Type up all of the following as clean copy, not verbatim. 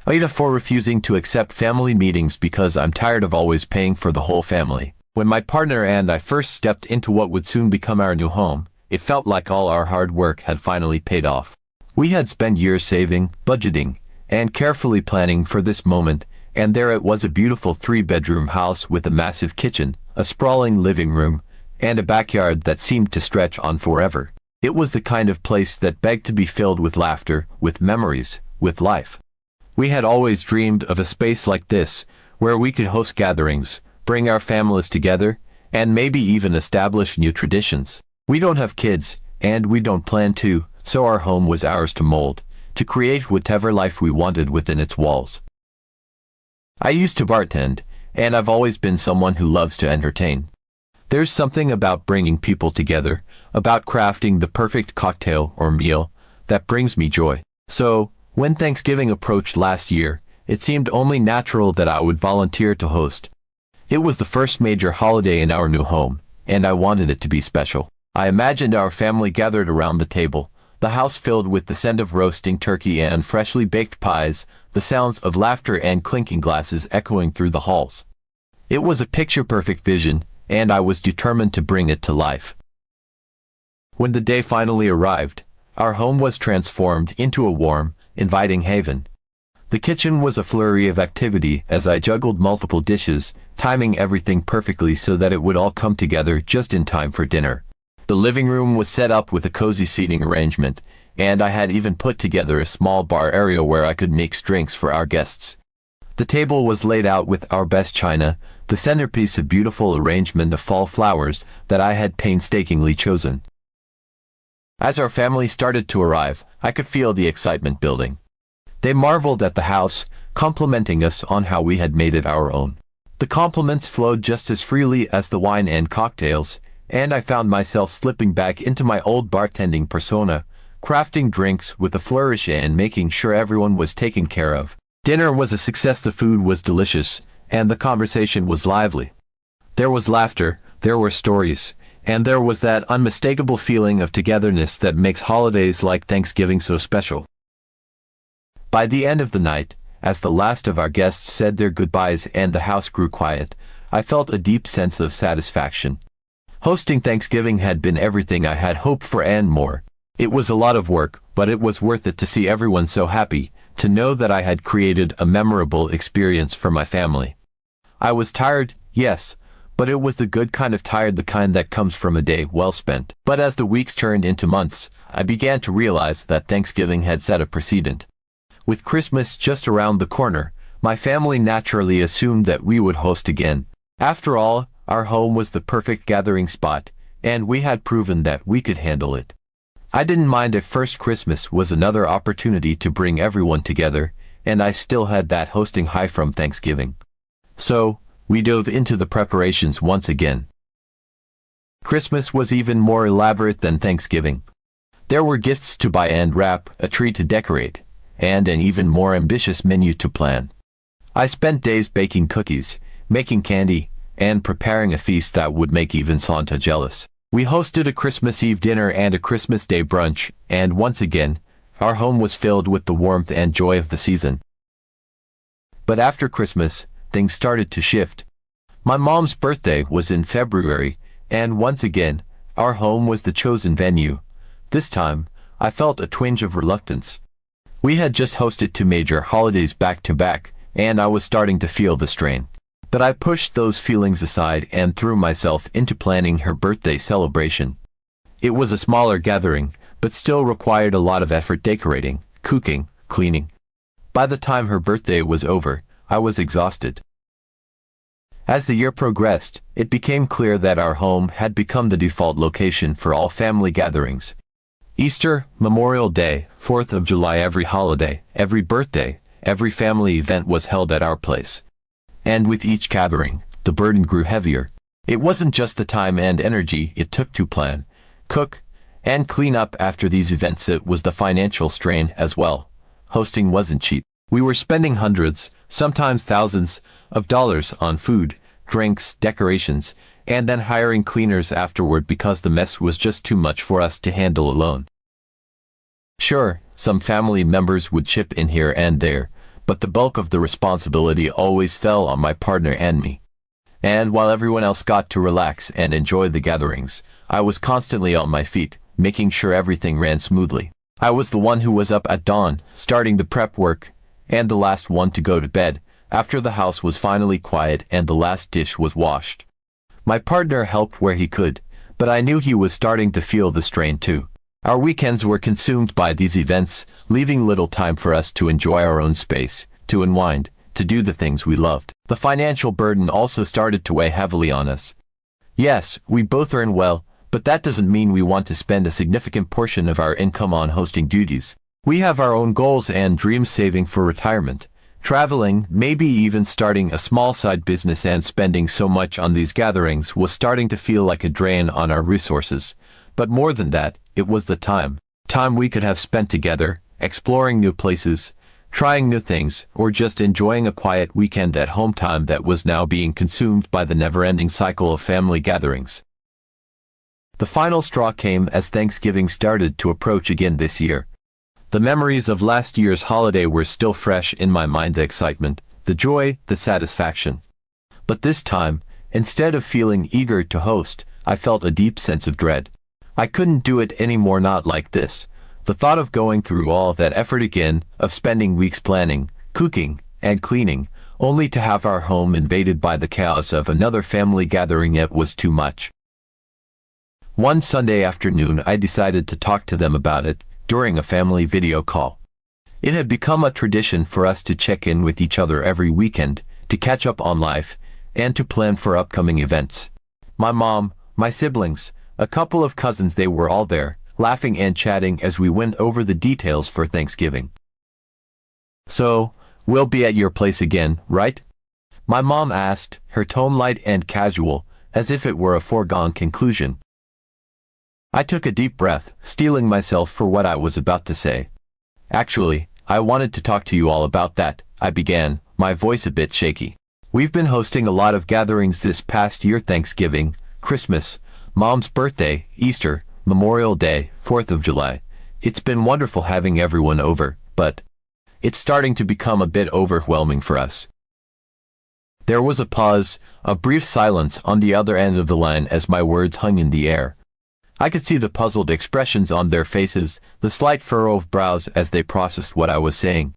AITA for refusing to accept family meetings because I'm tired of always paying for the whole family. When my partner and I first stepped into what would soon become our new home, it felt like all our hard work had finally paid off. We had spent years saving, budgeting, and carefully planning for this moment, and there it was, a beautiful 3-bedroom house with a massive kitchen, a sprawling living room, and a backyard that seemed to stretch on forever. It was the kind of place that begged to be filled with laughter, with memories, with life. We had always dreamed of a space like this, where we could host gatherings, bring our families together, and maybe even establish new traditions. We don't have kids, and we don't plan to, so our home was ours to mold, to create whatever life we wanted within its walls. I used to bartend, and I've always been someone who loves to entertain. There's something about bringing people together, about crafting the perfect cocktail or meal, that brings me joy. So, when Thanksgiving approached last year, it seemed only natural that I would volunteer to host. It was the first major holiday in our new home, and I wanted it to be special. I imagined our family gathered around the table, the house filled with the scent of roasting turkey and freshly baked pies, the sounds of laughter and clinking glasses echoing through the halls. It was a picture-perfect vision, and I was determined to bring it to life. When the day finally arrived, our home was transformed into a warm, inviting haven. The kitchen was a flurry of activity as I juggled multiple dishes, timing everything perfectly so that it would all come together just in time for dinner. The living room was set up with a cozy seating arrangement, and I had even put together a small bar area where I could mix drinks for our guests. The table was laid out with our best china, the centerpiece a beautiful arrangement of fall flowers that I had painstakingly chosen. As our family started to arrive, I could feel the excitement building. They marveled at the house, complimenting us on how we had made it our own. The compliments flowed just as freely as the wine and cocktails, and I found myself slipping back into my old bartending persona, crafting drinks with a flourish and making sure everyone was taken care of. Dinner was a success, the food was delicious, and the conversation was lively. There was laughter, there were stories, and there was that unmistakable feeling of togetherness that makes holidays like Thanksgiving so special. By the end of the night, as the last of our guests said their goodbyes and the house grew quiet, I felt a deep sense of satisfaction. Hosting Thanksgiving had been everything I had hoped for and more. It was a lot of work, but it was worth it to see everyone so happy, to know that I had created a memorable experience for my family. I was tired, yes, but it was the good kind of tired, the kind that comes from a day well spent. But as the weeks turned into months, I began to realize that Thanksgiving had set a precedent. With Christmas just around the corner, my family naturally assumed that we would host again. After all, our home was the perfect gathering spot, and we had proven that we could handle it. I didn't mind if first Christmas was another opportunity to bring everyone together, and I still had that hosting high from Thanksgiving. So, we dove into the preparations once again. Christmas was even more elaborate than Thanksgiving. There were gifts to buy and wrap, a tree to decorate, and an even more ambitious menu to plan. I spent days baking cookies, making candy, and preparing a feast that would make even Santa jealous. We hosted a Christmas Eve dinner and a Christmas Day brunch, and once again, our home was filled with the warmth and joy of the season. But after Christmas, things started to shift. My mom's birthday was in February, and once again, our home was the chosen venue. This time, I felt a twinge of reluctance. We had just hosted 2 major holidays back to back, and I was starting to feel the strain. But I pushed those feelings aside and threw myself into planning her birthday celebration. It was a smaller gathering, but still required a lot of effort, decorating, cooking, cleaning. By the time her birthday was over, I was exhausted. As the year progressed, it became clear that our home had become the default location for all family gatherings. Easter, Memorial Day, 4th of July, every holiday, every birthday, every family event was held at our place. And with each gathering, the burden grew heavier. It wasn't just the time and energy it took to plan, cook, and clean up after these events, it was the financial strain as well. Hosting wasn't cheap. We were spending hundreds, sometimes thousands, of dollars on food, drinks, decorations, and then hiring cleaners afterward because the mess was just too much for us to handle alone. Sure, some family members would chip in here and there, but the bulk of the responsibility always fell on my partner and me. And while everyone else got to relax and enjoy the gatherings, I was constantly on my feet, making sure everything ran smoothly. I was the one who was up at dawn, starting the prep work, and the last one to go to bed, after the house was finally quiet and the last dish was washed. My partner helped where he could, but I knew he was starting to feel the strain too. Our weekends were consumed by these events, leaving little time for us to enjoy our own space, to unwind, to do the things we loved. The financial burden also started to weigh heavily on us. Yes, we both earn well, but that doesn't mean we want to spend a significant portion of our income on hosting duties. We have our own goals and dreams, saving for retirement, traveling, maybe even starting a small side business, and spending so much on these gatherings was starting to feel like a drain on our resources. But more than that, it was the time we could have spent together, exploring new places, trying new things, or just enjoying a quiet weekend at home, time that was now being consumed by the never-ending cycle of family gatherings. The final straw came as Thanksgiving started to approach again this year. The memories of last year's holiday were still fresh in my mind, the excitement, the joy, the satisfaction. But this time, instead of feeling eager to host, I felt a deep sense of dread. I couldn't do it anymore, not like this. The thought of going through all that effort again, of spending weeks planning, cooking, and cleaning, only to have our home invaded by the chaos of another family gathering, it was too much. One Sunday afternoon, I decided to talk to them about it during a family video call. It had become a tradition for us to check in with each other every weekend, to catch up on life, and to plan for upcoming events. My mom, my siblings, a couple of cousins, they were all there, laughing and chatting as we went over the details for Thanksgiving. "So, we'll be at your place again, right?" my mom asked, her tone light and casual, as if it were a foregone conclusion. I took a deep breath, steeling myself for what I was about to say. "Actually, I wanted to talk to you all about that," I began, my voice a bit shaky. "We've been hosting a lot of gatherings this past year: Thanksgiving, Christmas, Mom's birthday, Easter, Memorial Day, 4th of July. It's been wonderful having everyone over, but it's starting to become a bit overwhelming for us." There was a pause, a brief silence on the other end of the line as my words hung in the air. I could see the puzzled expressions on their faces, the slight furrow of brows as they processed what I was saying.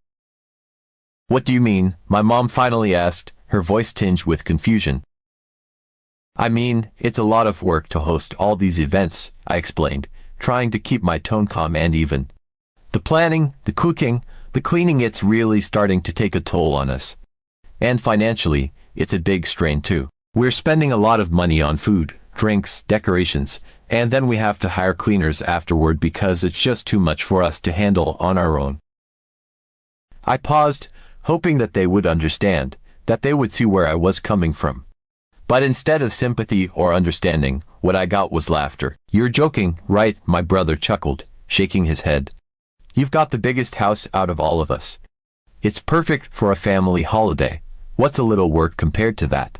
"What do you mean?" my mom finally asked, her voice tinged with confusion. "I mean, it's a lot of work to host all these events," I explained, trying to keep my tone calm and even. "The planning, the cooking, the cleaning, it's really starting to take a toll on us. And financially, it's a big strain too. We're spending a lot of money on food, drinks, decorations, and then we have to hire cleaners afterward because it's just too much for us to handle on our own." I paused, hoping that they would understand, that they would see where I was coming from. But instead of sympathy or understanding, what I got was laughter. "You're joking, right?" my brother chuckled, shaking his head. "You've got the biggest house out of all of us. It's perfect for a family holiday. What's a little work compared to that?"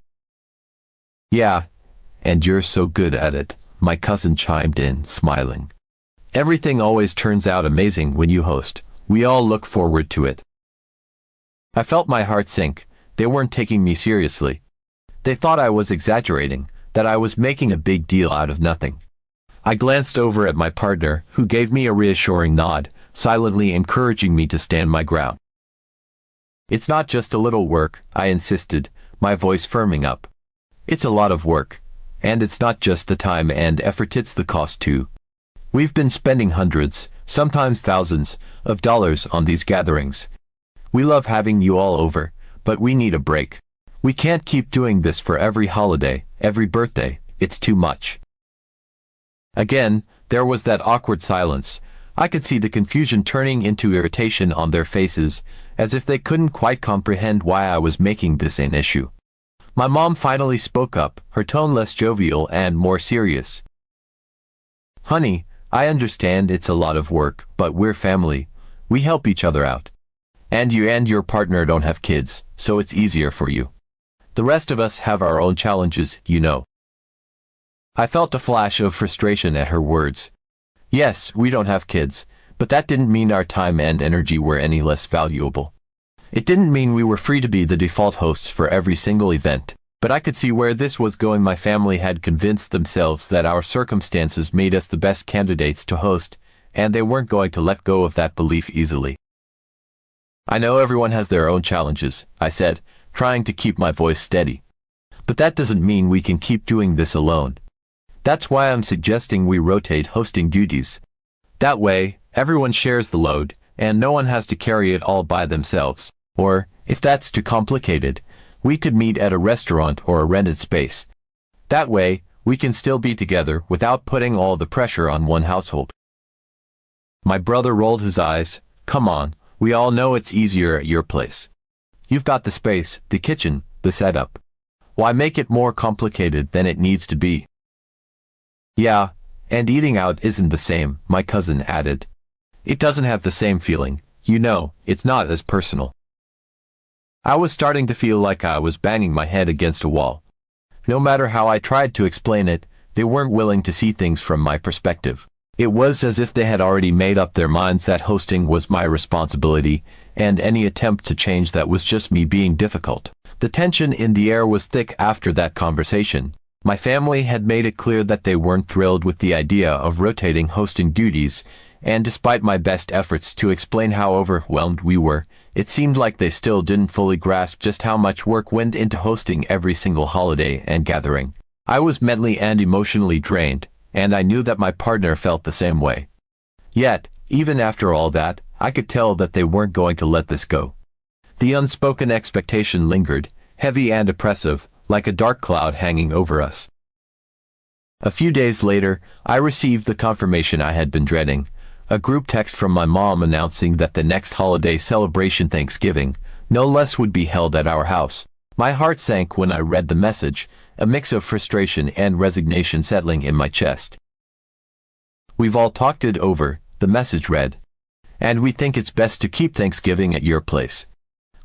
"Yeah, and you're so good at it," my cousin chimed in, smiling. "Everything always turns out amazing when you host. We all look forward to it." I felt my heart sink. They weren't taking me seriously. They thought I was exaggerating, that I was making a big deal out of nothing. I glanced over at my partner, who gave me a reassuring nod, silently encouraging me to stand my ground. "It's not just a little work," I insisted, my voice firming up. "It's a lot of work. And it's not just the time and effort, it's the cost too. We've been spending hundreds, sometimes thousands, of dollars on these gatherings. We love having you all over, but we need a break. We can't keep doing this for every holiday, every birthday. It's too much." Again, there was that awkward silence. I could see the confusion turning into irritation on their faces, as if they couldn't quite comprehend why I was making this an issue. My mom finally spoke up, her tone less jovial and more serious. "Honey, I understand it's a lot of work, but we're family. We help each other out. And you and your partner don't have kids, so it's easier for you. The rest of us have our own challenges, you know." I felt a flash of frustration at her words. Yes, we don't have kids, but that didn't mean our time and energy were any less valuable. It didn't mean we were free to be the default hosts for every single event, but I could see where this was going. My family had convinced themselves that our circumstances made us the best candidates to host, and they weren't going to let go of that belief easily. I know everyone has their own challenges, I said, trying to keep my voice steady. But that doesn't mean we can keep doing this alone. That's why I'm suggesting we rotate hosting duties. That way, everyone shares the load, and no one has to carry it all by themselves. Or, if that's too complicated, we could meet at a restaurant or a rented space. That way, we can still be together without putting all the pressure on one household. My brother rolled his eyes. Come on, we all know it's easier at your place. You've got the space, the kitchen, the setup. Why make it more complicated than it needs to be? Yeah, and eating out isn't the same, my cousin added. It doesn't have the same feeling, you know, it's not as personal. I was starting to feel like I was banging my head against a wall. No matter how I tried to explain it, they weren't willing to see things from my perspective. It was as if they had already made up their minds that hosting was my responsibility, and any attempt to change that was just me being difficult. The tension in the air was thick after that conversation. My family had made it clear that they weren't thrilled with the idea of rotating hosting duties, and despite my best efforts to explain how overwhelmed we were, it seemed like they still didn't fully grasp just how much work went into hosting every single holiday and gathering. I was mentally and emotionally drained, and I knew that my partner felt the same way. Yet, even after all that, I could tell that they weren't going to let this go. The unspoken expectation lingered, heavy and oppressive, like a dark cloud hanging over us. A few days later, I received the confirmation I had been dreading, a group text from my mom announcing that the next holiday celebration, Thanksgiving, no less, would be held at our house. My heart sank when I read the message, a mix of frustration and resignation settling in my chest. We've all talked it over, the message read, and we think it's best to keep Thanksgiving at your place.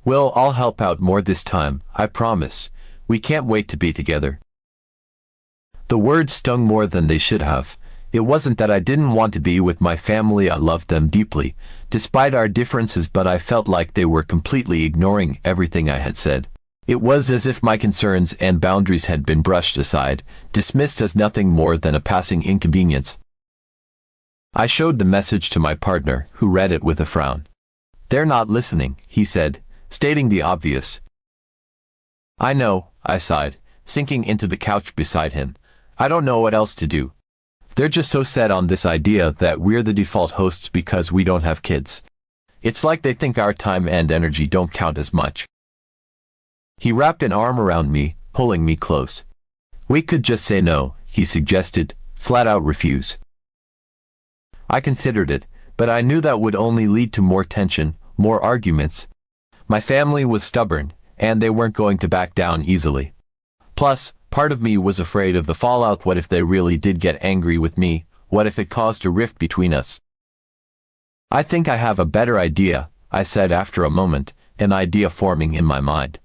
We'll all help out more this time, I promise. We can't wait to be together. The words stung more than they should have. It wasn't that I didn't want to be with my family. I loved them deeply, despite our differences, but I felt like they were completely ignoring everything I had said. It was as if my concerns and boundaries had been brushed aside, dismissed as nothing more than a passing inconvenience. I showed the message to my partner, who read it with a frown. They're not listening, he said, stating the obvious. I know, I sighed, sinking into the couch beside him. I don't know what else to do. They're just so set on this idea that we're the default hosts because we don't have kids. It's like they think our time and energy don't count as much. He wrapped an arm around me, pulling me close. We could just say no, he suggested, flat out refuse. I considered it, but I knew that would only lead to more tension, more arguments. My family was stubborn, and they weren't going to back down easily. Plus, part of me was afraid of the fallout. What if they really did get angry with me? What if it caused a rift between us? I think I have a better idea, I said after a moment, an idea forming in my mind.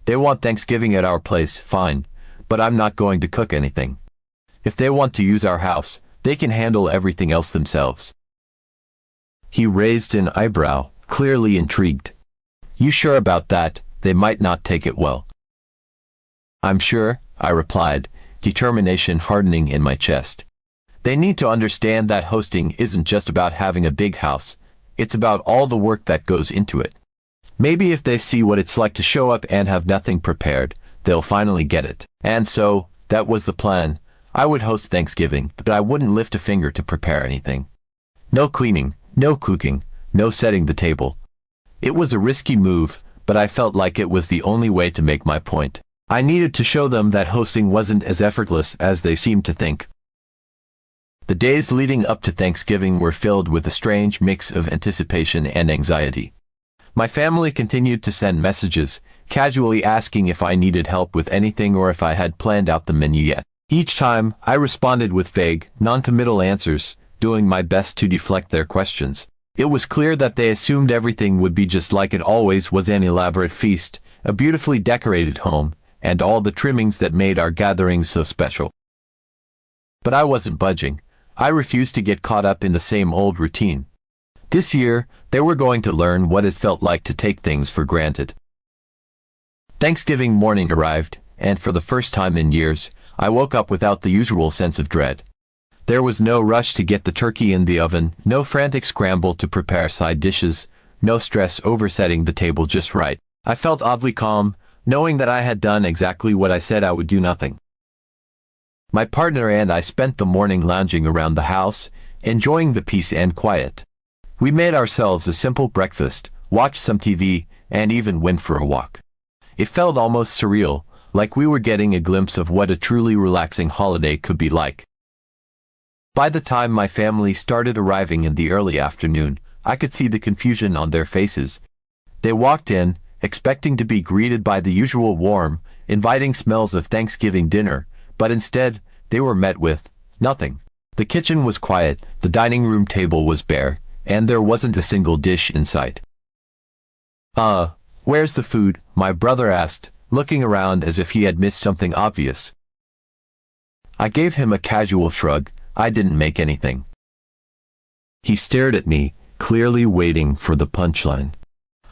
They want Thanksgiving at our place, fine, but I'm not going to cook anything. If they want to use our house, they can handle everything else themselves. He raised an eyebrow, clearly intrigued. You sure about that? They might not take it well. I'm sure, I replied, determination hardening in my chest. They need to understand that hosting isn't just about having a big house, it's about all the work that goes into it. Maybe if they see what it's like to show up and have nothing prepared, they'll finally get it. And so, that was the plan. I would host Thanksgiving, but I wouldn't lift a finger to prepare anything. No cleaning, no cooking, no setting the table. It was a risky move, but I felt like it was the only way to make my point. I needed to show them that hosting wasn't as effortless as they seemed to think. The days leading up to Thanksgiving were filled with a strange mix of anticipation and anxiety. My family continued to send messages, casually asking if I needed help with anything or if I had planned out the menu yet. Each time, I responded with vague, non-committal answers, doing my best to deflect their questions. It was clear that they assumed everything would be just like it always was, an elaborate feast, a beautifully decorated home, and all the trimmings that made our gatherings so special. But I wasn't budging. I refused to get caught up in the same old routine. This year, they were going to learn what it felt like to take things for granted. Thanksgiving morning arrived, and for the first time in years, I woke up without the usual sense of dread. There was no rush to get the turkey in the oven, no frantic scramble to prepare side dishes, no stress over setting the table just right. I felt oddly calm, knowing that I had done exactly what I said I would do: nothing. My partner and I spent the morning lounging around the house, enjoying the peace and quiet. We made ourselves a simple breakfast, watched some TV, and even went for a walk. It felt almost surreal, like we were getting a glimpse of what a truly relaxing holiday could be like. By the time my family started arriving in the early afternoon, I could see the confusion on their faces. They walked in, expecting to be greeted by the usual warm, inviting smells of Thanksgiving dinner, but instead, they were met with nothing. The kitchen was quiet, the dining room table was bare, and there wasn't a single dish in sight. Where's the food?" my brother asked, looking around as if he had missed something obvious. I gave him a casual shrug. I didn't make anything. He stared at me, clearly waiting for the punchline.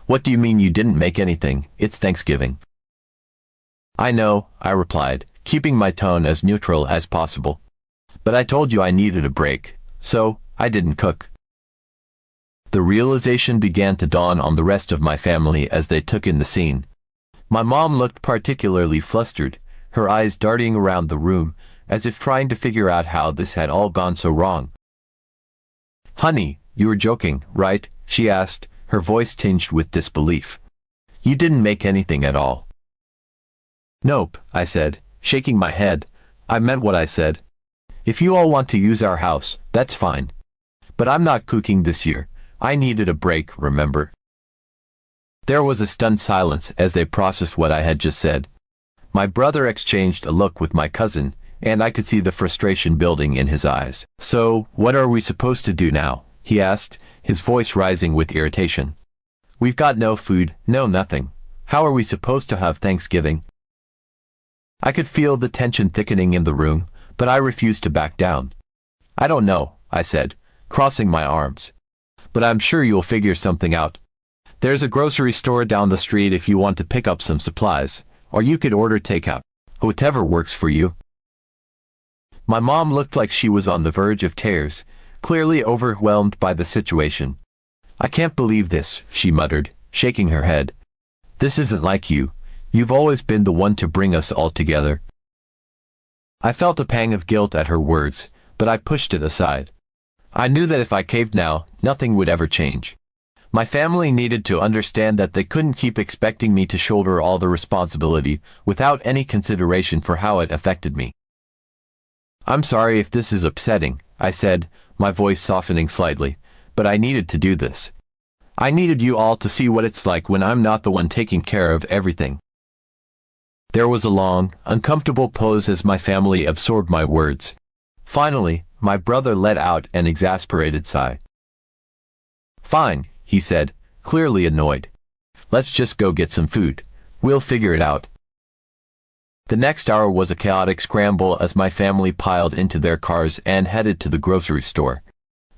"What do you mean you didn't make anything? It's Thanksgiving." "I know," I replied, keeping my tone as neutral as possible. "But I told you I needed a break, so I didn't cook." The realization began to dawn on the rest of my family as they took in the scene. My mom looked particularly flustered, her eyes darting around the room, as if trying to figure out how this had all gone so wrong. "Honey, you were joking, right?" she asked, her voice tinged with disbelief. "You didn't make anything at all." "Nope," I said, shaking my head. "I meant what I said. If you all want to use our house, that's fine. But I'm not cooking this year. I needed a break, remember?" There was a stunned silence as they processed what I had just said. My brother exchanged a look with my cousin, and I could see the frustration building in his eyes. "So, what are we supposed to do now?" he asked, his voice rising with irritation. "We've got no food, no nothing. How are we supposed to have Thanksgiving?" I could feel the tension thickening in the room, but I refused to back down. "I don't know," I said, crossing my arms. "But I'm sure you'll figure something out. There's a grocery store down the street if you want to pick up some supplies, or you could order takeout. Whatever works for you." My mom looked like she was on the verge of tears, clearly overwhelmed by the situation. "I can't believe this," she muttered, shaking her head. "This isn't like you. You've always been the one to bring us all together." I felt a pang of guilt at her words, but I pushed it aside. I knew that if I caved now, nothing would ever change. My family needed to understand that they couldn't keep expecting me to shoulder all the responsibility without any consideration for how it affected me. "I'm sorry if this is upsetting," I said, my voice softening slightly, "but I needed to do this. I needed you all to see what it's like when I'm not the one taking care of everything." There was a long, uncomfortable pause as my family absorbed my words. Finally, my brother let out an exasperated sigh. "Fine," he said, clearly annoyed. "Let's just go get some food. We'll figure it out." The next hour was a chaotic scramble as my family piled into their cars and headed to the grocery store.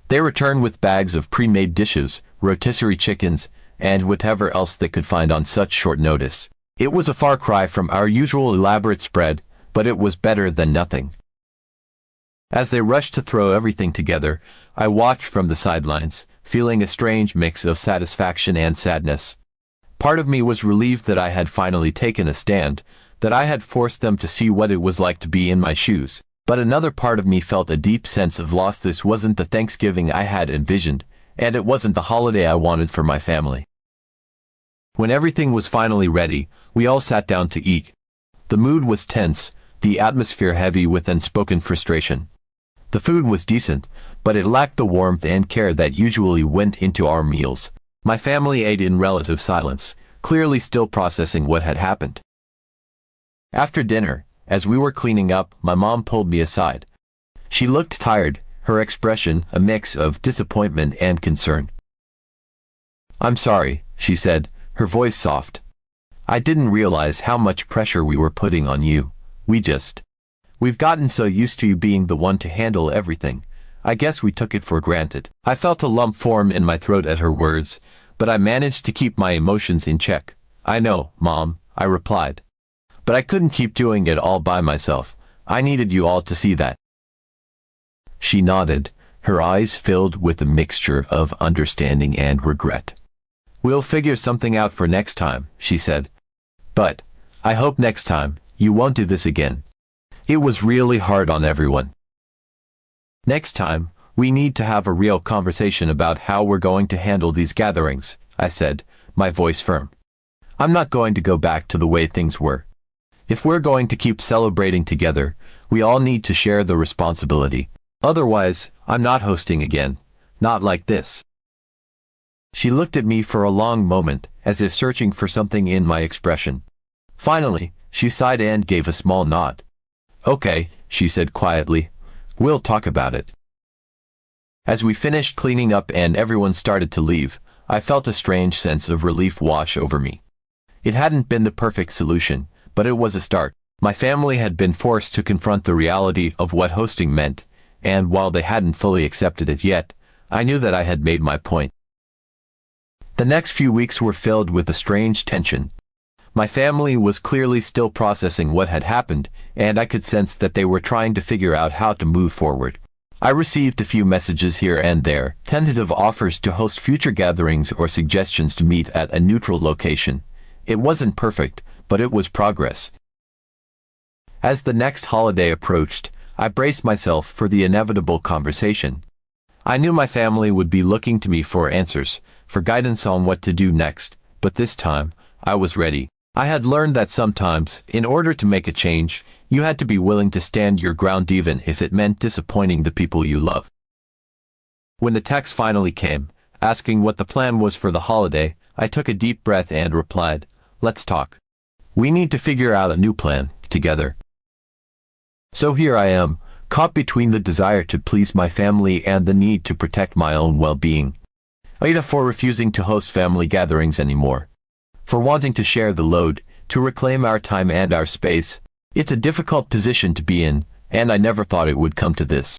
They returned with bags of pre-made dishes, rotisserie chickens, and whatever else they could find on such short notice. It was a far cry from our usual elaborate spread, but it was better than nothing. As they rushed to throw everything together, I watched from the sidelines, feeling a strange mix of satisfaction and sadness. Part of me was relieved that I had finally taken a stand, that I had forced them to see what it was like to be in my shoes, but another part of me felt a deep sense of loss. This wasn't the Thanksgiving I had envisioned, and it wasn't the holiday I wanted for my family. When everything was finally ready, we all sat down to eat. The mood was tense, the atmosphere heavy with unspoken frustration. The food was decent, but it lacked the warmth and care that usually went into our meals. My family ate in relative silence, clearly still processing what had happened. After dinner, as we were cleaning up, my mom pulled me aside. She looked tired, her expression a mix of disappointment and concern. "I'm sorry," she said, her voice soft. "I didn't realize how much pressure we were putting on you. We've gotten so used to you being the one to handle everything. I guess we took it for granted. I felt a lump form in my throat at her words, but I managed to keep my emotions in check. I know, Mom, I replied. But I couldn't keep doing it all by myself. I needed you all to see that. She nodded, her eyes filled with a mixture of understanding and regret. We'll figure something out for next time, she said. But I hope next time you won't do this again. It was really hard on everyone. Next time, we need to have a real conversation about how we're going to handle these gatherings, I said, my voice firm. I'm not going to go back to the way things were. If we're going to keep celebrating together, we all need to share the responsibility. Otherwise, I'm not hosting again. Not like this. She looked at me for a long moment, as if searching for something in my expression. Finally, she sighed and gave a small nod. Okay, she said quietly. We'll talk about it. As we finished cleaning up and everyone started to leave, I felt a strange sense of relief wash over me. It hadn't been the perfect solution, but it was a start. My family had been forced to confront the reality of what hosting meant, and while they hadn't fully accepted it yet, I knew that I had made my point. The next few weeks were filled with a strange tension. My family was clearly still processing what had happened, and I could sense that they were trying to figure out how to move forward. I received a few messages here and there, tentative offers to host future gatherings or suggestions to meet at a neutral location. It wasn't perfect, but it was progress. As the next holiday approached, I braced myself for the inevitable conversation. I knew my family would be looking to me for answers, for guidance on what to do next, but this time, I was ready. I had learned that sometimes, in order to make a change, you had to be willing to stand your ground even if it meant disappointing the people you love. When the text finally came, asking what the plan was for the holiday, I took a deep breath and replied, "Let's talk. We need to figure out a new plan, together." So here I am, caught between the desire to please my family and the need to protect my own well-being. AITA for refusing to host family gatherings anymore. For wanting to share the load, to reclaim our time and our space. It's a difficult position to be in, and I never thought it would come to this.